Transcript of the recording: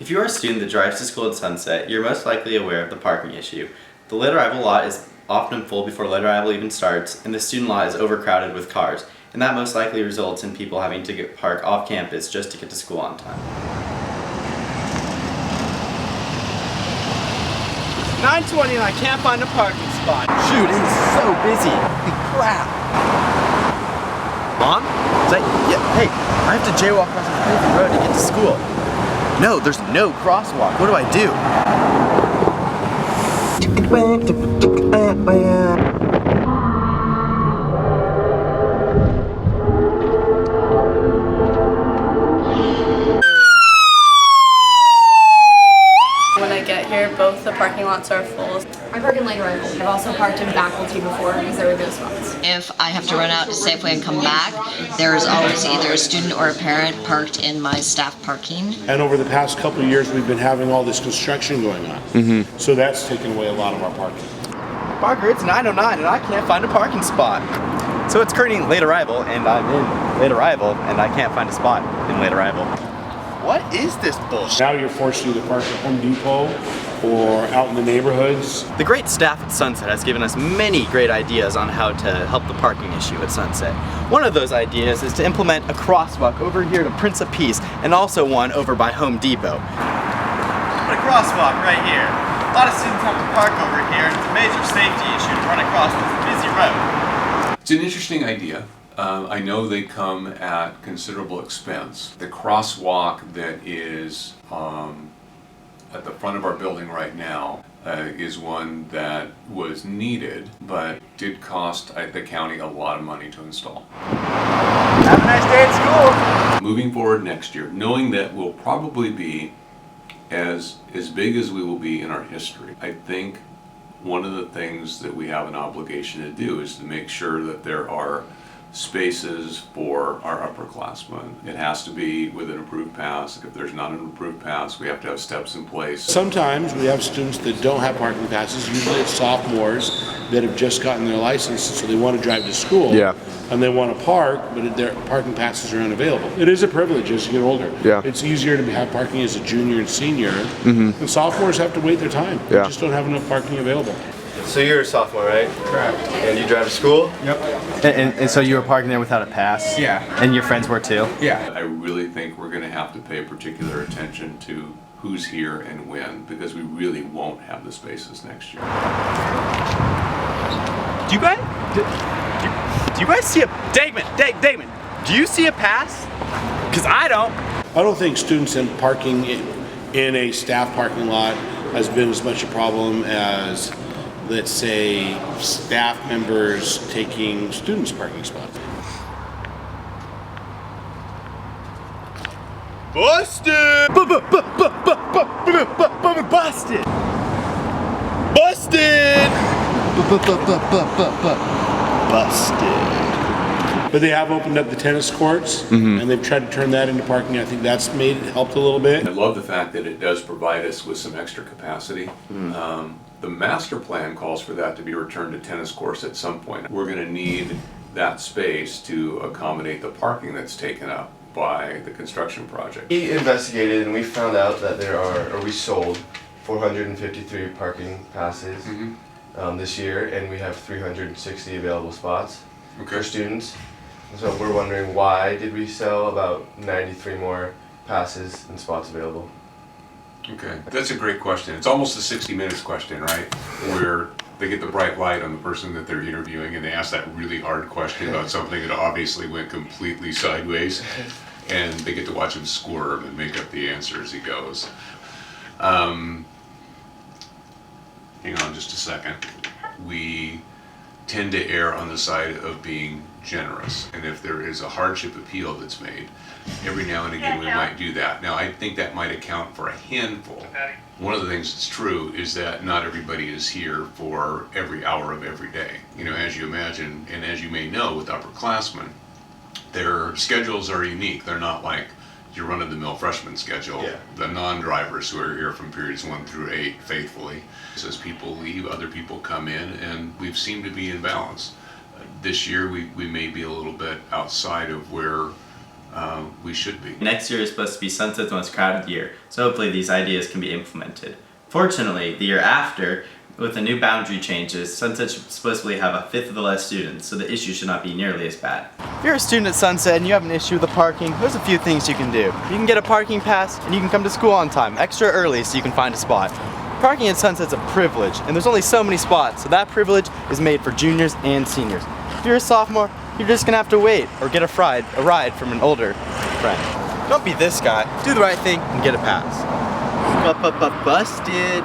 If you are a student that drives to school at Sunset, you're most likely aware of the parking issue. The late arrival lot is often full before late arrival even starts, and the student lot is overcrowded with cars, and that most likely results in people having to park off campus just to get to school on time. 9:20 and I can't find a parking spot. Shoot, it is so busy. Holy crap. Mom? Yeah, hey, I have to jaywalk across this crazy road to get to school. No, there's no crosswalk. What do I do? When I get here, both the parking lots are full. I park in late arrival. I've also parked in faculty before because there were no spots. If I have to run out to Safeway and come back, there is always either a student or a parent parked in my staff parking. And over the past couple of years, we've been having all this construction going on. So that's taken away a lot of our parking. Parker, it's 9:09 and I can't find a parking spot. So it's currently late arrival, and I'm in late arrival, and I can't find a spot in late arrival. What is this bullshit? Now you're forced to either park at Home Depot or out in the neighborhoods. The great staff at Sunset has given us many great ideas on how to help the parking issue at Sunset. One of those ideas is to implement a crosswalk over here to Prince of Peace, and also one over by Home Depot. Put a crosswalk right here. A lot of students have to park over here and it's a major safety issue to run across this busy road. It's an interesting idea. I know they come at considerable expense. The crosswalk that is at the front of our building right now is one that was needed, but did cost the county a lot of money to install. Have a nice day at school. Moving forward next year, knowing that we'll probably be as big as we will be in our history, I think one of the things that we have an obligation to do is to make sure that there are spaces for our upperclassmen. It has to be with an approved pass. If there's not an approved pass, we have to have steps in place. Sometimes we have students that don't have parking passes. Usually it's sophomores that have just gotten their license, so they want to drive to school. Yeah. And they want to park, but their parking passes are unavailable. It is a privilege as you get older. Yeah. It's easier to have parking as a junior and senior. And sophomores have to wait their time. They Yeah. just don't have enough parking available. So you're a sophomore, right? Correct. And you drive to school? Yep. And so you were parking there without a pass? Yeah. And your friends were too? Yeah. I really think we're going to have to pay particular attention to who's here and when, because we really won't have the spaces next year. Do you guys see a Dagman? Do you see a pass? Cause I don't. I don't think students in parking in a staff parking lot has been as much a problem as, let's say, staff members taking students' parking spots. Busted! Busted! Busted! Busted. But they have opened up the tennis courts, and they've tried to turn that into parking. I think that's helped a little bit. I love the fact that it does provide us with some extra capacity. The master plan calls for that to be returned to tennis courts at some point. We're going to need that space to accommodate the parking that's taken up by the construction project. We investigated and we found out that we sold 453 parking passes this year, and we have 360 available spots for students. So we're wondering, why did we sell about 93 more passes and spots available? Okay, that's a great question. It's almost a 60 Minutes question, right? Where they get the bright light on the person that they're interviewing and they ask that really hard question about something that obviously went completely sideways, and they get to watch him squirm and make up the answer as he goes. Hang on just a second. We tend to err on the side of being generous, and if there is a hardship appeal that's made, every now and again we might do that. Now I think that might account for a handful. One of the things that's true is that not everybody is here for every hour of every day. You know, as you imagine, and as you may know with upperclassmen, their schedules are unique. They're not like your run-of-the-mill freshman schedule. Yeah. The non-drivers who are here from periods 1 through 8 faithfully. As people leave, other people come in, and we've seemed to be in balance. This year we may be a little bit outside of where we we should be. Next year is supposed to be Sunset's most crowded year, so hopefully these ideas can be implemented. Fortunately, the year after, with the new boundary changes, Sunset should supposedly have 1/5 of the less students, so the issue should not be nearly as bad. If you're a student at Sunset and you have an issue with the parking, there's a few things you can do. You can get a parking pass and you can come to school on time, extra early so you can find a spot. Parking at Sunset's a privilege, and there's only so many spots, so that privilege is made for juniors and seniors. If you're a sophomore, you're just gonna have to wait or get a ride from an older friend. Don't be this guy. Do the right thing and get a pass. Busted.